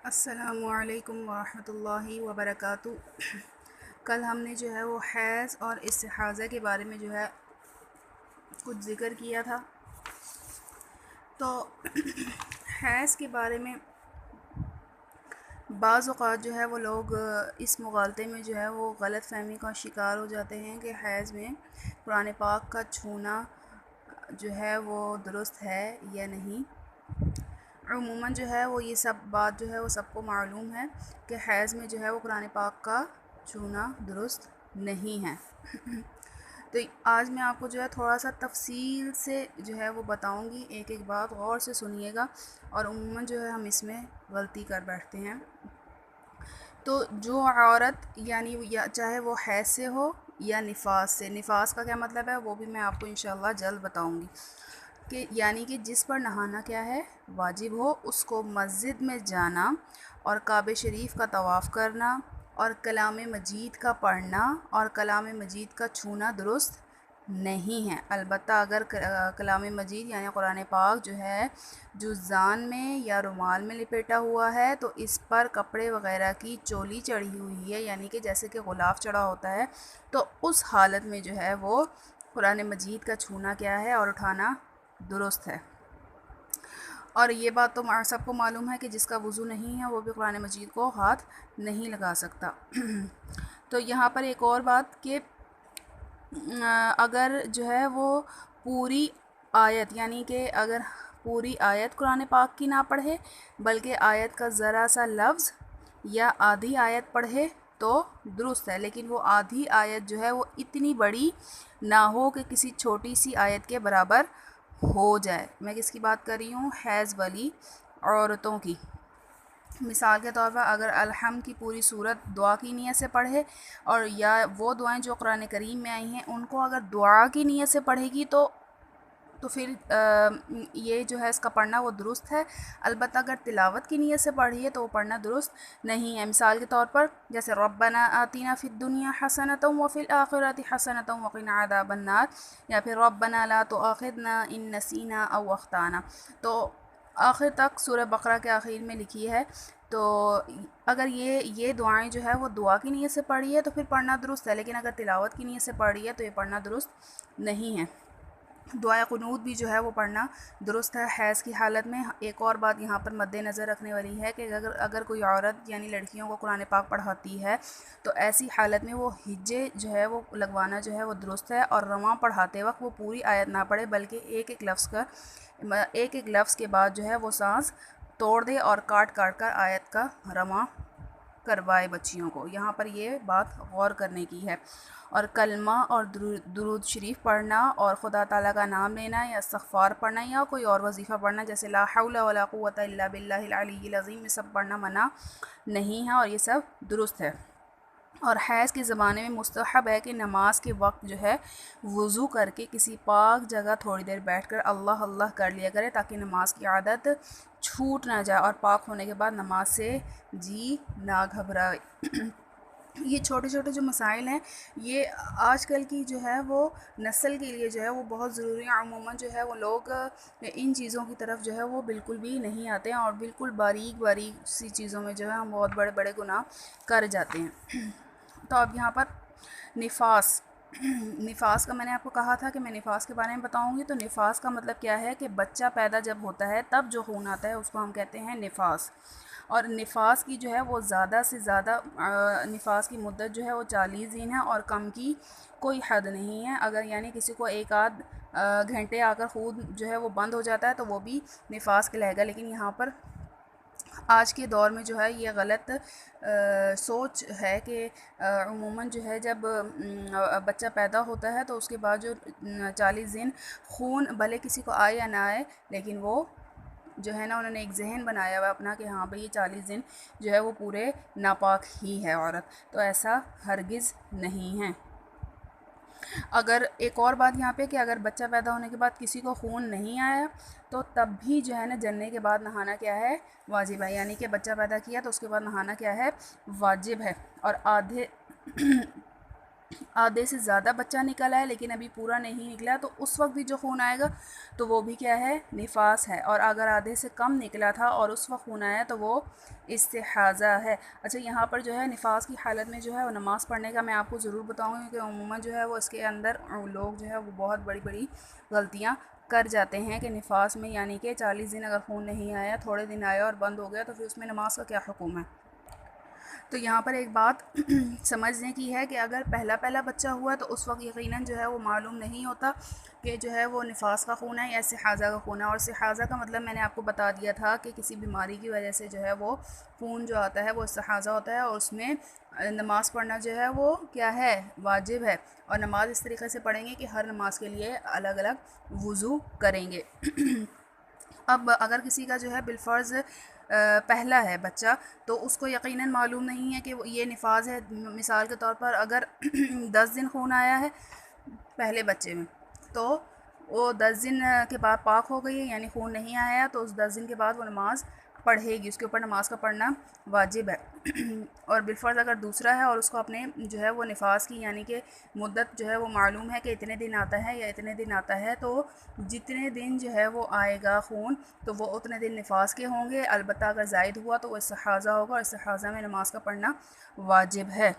السلام علیکم ورحمۃ اللہ وبرکاتہ۔ کل ہم نے جو ہے وہ حیض اور استحاضہ کے بارے میں جو ہے کچھ ذکر کیا تھا۔ تو حیض کے بارے میں بعض اوقات جو ہے وہ لوگ اس مغالطے میں جو ہے وہ غلط فہمی کا شکار ہو جاتے ہیں کہ حیض میں قرآن پاک کا چھونا جو ہے وہ درست ہے یا نہیں۔ عموماً جو ہے وہ یہ سب بات جو ہے وہ سب کو معلوم ہے کہ حیض میں جو ہے وہ قرآن پاک کا چھونا درست نہیں ہے۔ تو آج میں آپ کو جو ہے تھوڑا سا تفصیل سے جو ہے وہ بتاؤں گی، ایک ایک بات غور سے سنیے گا، اور عموماً جو ہے ہم اس میں غلطی کر بیٹھتے ہیں۔ تو جو عورت یعنی چاہے وہ حیض سے ہو یا نفاس سے، نفاس کا کیا مطلب ہے وہ بھی میں آپ کو انشاءاللہ جلد بتاؤں گی، کہ یعنی کہ جس پر نہانا کیا ہے واجب ہو، اس کو مسجد میں جانا اور کعبہ شریف کا طواف کرنا اور کلام مجید کا پڑھنا اور کلام مجید کا چھونا درست نہیں ہے۔ البتہ اگر کلام مجید یعنی قرآن پاک جو ہے جزان میں یا رومال میں لپیٹا ہوا ہے تو اس پر کپڑے وغیرہ کی چولی چڑھی ہوئی ہے، یعنی کہ جیسے کہ غلاف چڑھا ہوتا ہے، تو اس حالت میں جو ہے وہ قرآن مجید کا چھونا کیا ہے اور اٹھانا درست ہے۔ اور یہ بات تو سب کو معلوم ہے کہ جس کا وضو نہیں ہے وہ بھی قرآن مجید کو ہاتھ نہیں لگا سکتا۔ تو یہاں پر ایک اور بات کہ اگر جو ہے وہ پوری آیت یعنی کہ اگر پوری آیت قرآن پاک کی نہ پڑھے بلکہ آیت کا ذرا سا لفظ یا آدھی آیت پڑھے تو درست ہے، لیکن وہ آدھی آیت جو ہے وہ اتنی بڑی نہ ہو کہ کسی چھوٹی سی آیت کے برابر ہو جائے۔ میں کس کی بات کر رہی ہوں؟ حیض والی عورتوں کی۔ مثال کے طور پر اگر الحمد کی پوری صورت دعا کی نیت سے پڑھے اور یا وہ دعائیں جو قرآن کریم میں آئی ہیں ان کو اگر دعا کی نیت سے پڑھے گی تو پھر یہ جو ہے اس کا پڑھنا وہ درست ہے۔ البتہ اگر تلاوت کی نیت سے پڑھی ہے تو وہ پڑھنا درست نہیں ہے۔ مثال کے طور پر جیسے ربنا آتنا فی الدنیا حسنۃ وفی الآخرۃ حسنۃ وقنا عذاب النار، یا پھر ربنا لا تؤاخذنا ان نسینا او اخطانا، تو آخر تک سورہ بقرہ کے آخر میں لکھی ہے۔ تو اگر یہ دعائیں جو ہے وہ دعا کی نیت سے پڑھی ہے تو پھر پڑھنا درست ہے، لیکن اگر تلاوت کی نیت سے پڑھی ہے تو یہ پڑھنا درست نہیں ہے۔ دعائے قنوت بھی جو ہے وہ پڑھنا درست ہے حیض کی حالت میں۔ ایک اور بات یہاں پر مد نظر رکھنے والی ہے کہ اگر کوئی عورت یعنی لڑکیوں کو قرآن پاک پڑھاتی ہے تو ایسی حالت میں وہ ہجے جو ہے وہ لگوانا جو ہے وہ درست ہے، اور رواں پڑھاتے وقت وہ پوری آیت نہ پڑھے بلکہ ایک ایک لفظ کے بعد جو ہے وہ سانس توڑ دے اور کاٹ کاٹ کر آیت کا رواں کروائے بچیوں کو۔ یہاں پر یہ بات غور کرنے کی ہے۔ اور کلمہ اور درود شریف پڑھنا اور خدا تعالیٰ کا نام لینا یا استغفار پڑھنا یا کوئی اور وظیفہ پڑھنا جیسے لا حول ولا قوۃ الا باللہ العلی العظیم، یہ سب پڑھنا منع نہیں ہے اور یہ سب درست ہے۔ اور حیض کے زمانے میں مستحب ہے کہ نماز کے وقت جو ہے وضو کر کے کسی پاک جگہ تھوڑی دیر بیٹھ کر اللہ اللہ کر لیا کرے تاکہ نماز کی عادت چھوٹ نہ جائے اور پاک ہونے کے بعد نماز سے جی نہ گھبرائے۔ یہ چھوٹے چھوٹے جو مسائل ہیں یہ آج کل کی جو ہے وہ نسل کے لیے جو ہے وہ بہت ضروری ہیں۔ عموماً جو ہے وہ لوگ ان چیزوں کی طرف جو ہے وہ بالکل بھی نہیں آتے ہیں اور بالکل باریک باریک سی چیزوں میں جو ہے ہم بہت بڑے بڑے گناہ کر جاتے ہیں۔ تو اب یہاں پر نفاس کا میں نے آپ کو کہا تھا کہ میں نفاس کے بارے میں بتاؤں گی۔ تو نفاس کا مطلب کیا ہے کہ بچہ پیدا جب ہوتا ہے تب جو خون آتا ہے اس کو ہم کہتے ہیں نفاس۔ اور نفاس کی جو ہے وہ زیادہ سے زیادہ نفاس کی مدت جو ہے وہ 40 دن ہے اور کم کی کوئی حد نہیں ہے۔ اگر یعنی کسی کو ایک آدھ گھنٹے آ کر خون جو ہے وہ بند ہو جاتا ہے تو وہ بھی نفاس کہلائے گا، لیکن یہاں پر آج کے دور میں جو ہے یہ غلط سوچ ہے کہ عموماً جو ہے جب بچہ پیدا ہوتا ہے تو اس کے بعد جو 40 دن خون بھلے کسی کو آئے یا نہ آئے، لیکن وہ جو ہے نا انہوں نے ایک ذہن بنایا ہوا اپنا کہ ہاں بھئی یہ 40 دن جو ہے وہ پورے ناپاک ہی ہے عورت، تو ایسا ہرگز نہیں ہے۔ اگر ایک اور بات یہاں پہ کہ اگر بچہ پیدا ہونے کے بعد کسی کو خون نہیں آیا تو تب بھی جو ہے نا جننے کے بعد نہانا کیا ہے واجب ہے، یعنی کہ بچہ پیدا کیا تو اس کے بعد نہانا کیا ہے واجب ہے۔ اور آدھے سے زیادہ بچہ نکل آئے لیکن ابھی پورا نہیں نکلا تو اس وقت بھی جو خون آئے گا تو وہ بھی کیا ہے؟ نفاس ہے. اور اگر آدھے سے کم نکلا تھا اور اس وقت خون آیا تو وہ استحاضہ ہے. اچھا یہاں پر جو ہے نفاس کی حالت میں جو ہے وہ نماز پڑھنے کا میں آپ کو ضرور بتاؤں گی کہ عموماً جو ہے وہ اس کے اندر لوگ جو ہے وہ بہت بڑی بڑی غلطیاں کر جاتے ہیں کہ نفاس میں یعنی کہ 40 دن اگر خون نہیں آیا، تھوڑے دن آیا اور بند ہو گیا تو پھر اس میں نماز کا کیا حکم ہے. تو یہاں پر ایک بات سمجھنے کی ہے کہ اگر پہلا بچہ ہوا تو اس وقت یقیناً جو ہے وہ معلوم نہیں ہوتا کہ جو ہے وہ نفاس کا خون ہے یا استحاضہ کا خون ہے. اور استحاضہ کا مطلب میں نے آپ کو بتا دیا تھا کہ کسی بیماری کی وجہ سے جو ہے وہ خون جو آتا ہے وہ استحاضہ ہوتا ہے اور اس میں نماز پڑھنا جو ہے وہ کیا ہے؟ واجب ہے. اور نماز اس طریقے سے پڑھیں گے کہ ہر نماز کے لیے الگ الگ وضو کریں گے. اب اگر کسی کا جو ہے بالفرض پہلا ہے بچہ تو اس کو یقیناً معلوم نہیں ہے کہ یہ نفاذ ہے. مثال کے طور پر اگر 10 دن خون آیا ہے پہلے بچے میں تو وہ 10 دن کے بعد پاک ہو گئی ہے یعنی خون نہیں آیا تو اس 10 دن کے بعد وہ نماز پڑھے گی، اس کے اوپر نماز کا پڑھنا واجب ہے. اور بالفرض اگر دوسرا ہے اور اس کو اپنے جو ہے وہ نفاس کی یعنی کہ مدت جو ہے وہ معلوم ہے کہ اتنے دن آتا ہے یا اتنے دن آتا ہے تو جتنے دن جو ہے وہ آئے گا خون تو وہ اتنے دن نفاس کے ہوں گے. البتہ اگر زائد ہوا تو وہ استحاضہ ہوگا اور استحاضہ میں نماز کا پڑھنا واجب ہے.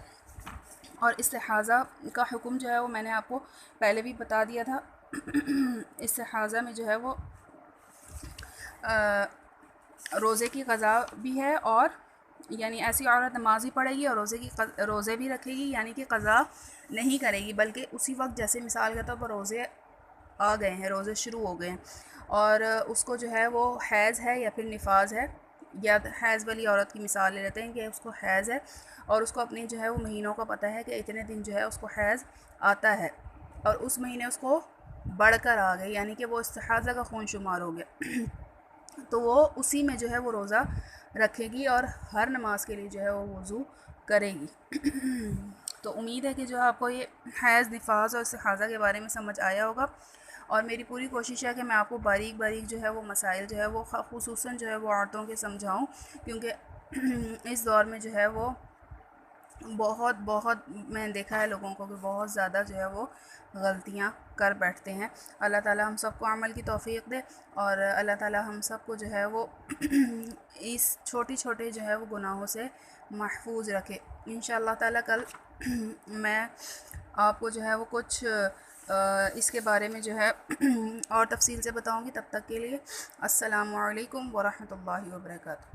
اور استحاضہ کا حکم جو ہے وہ میں نے آپ کو پہلے بھی بتا دیا تھا. استحاضہ میں جو ہے وہ روزے کی قضا بھی ہے اور یعنی ایسی عورت نماز بھی پڑھے گی اور روزے بھی رکھے گی یعنی کہ قضا نہیں کرے گی بلکہ اسی وقت جیسے مثال کے طور پر روزے آ گئے ہیں، روزے شروع ہو گئے ہیں اور اس کو جو ہے وہ حیض ہے یا پھر نفاذ ہے یا حیض والی عورت کی مثال لے لیتے ہیں کہ اس کو حیض ہے اور اس کو اپنی جو ہے وہ مہینوں کا پتہ ہے کہ اتنے دن جو ہے اس کو حیض آتا ہے اور اس مہینے اس کو بڑھ کر آ گئے یعنی کہ وہ استحاضہ کا خون شمار ہو گیا تو وہ اسی میں جو ہے وہ روزہ رکھے گی اور ہر نماز کے لیے جو ہے وہ وضو کرے گی. تو امید ہے کہ جو آپ کو یہ حیض، نفاس اور استحاضہ کے بارے میں سمجھ آیا ہوگا اور میری پوری کوشش ہے کہ میں آپ کو باریک باریک جو ہے وہ مسائل جو ہے وہ خصوصاً جو ہے وہ عورتوں کے سمجھاؤں کیونکہ اس دور میں جو ہے وہ بہت میں نے دیکھا ہے لوگوں کو کہ بہت زیادہ جو ہے وہ غلطیاں کر بیٹھتے ہیں. اللہ تعالیٰ ہم سب کو عمل کی توفیق دے اور اللہ تعالیٰ ہم سب کو جو ہے وہ اس چھوٹے جو ہے وہ گناہوں سے محفوظ رکھے. انشاءاللہ تعالیٰ کل میں آپ کو جو ہے وہ کچھ اس کے بارے میں جو ہے اور تفصیل سے بتاؤں گی. تب تک کے لیے السلام علیکم ورحمۃ اللہ وبرکاتہ.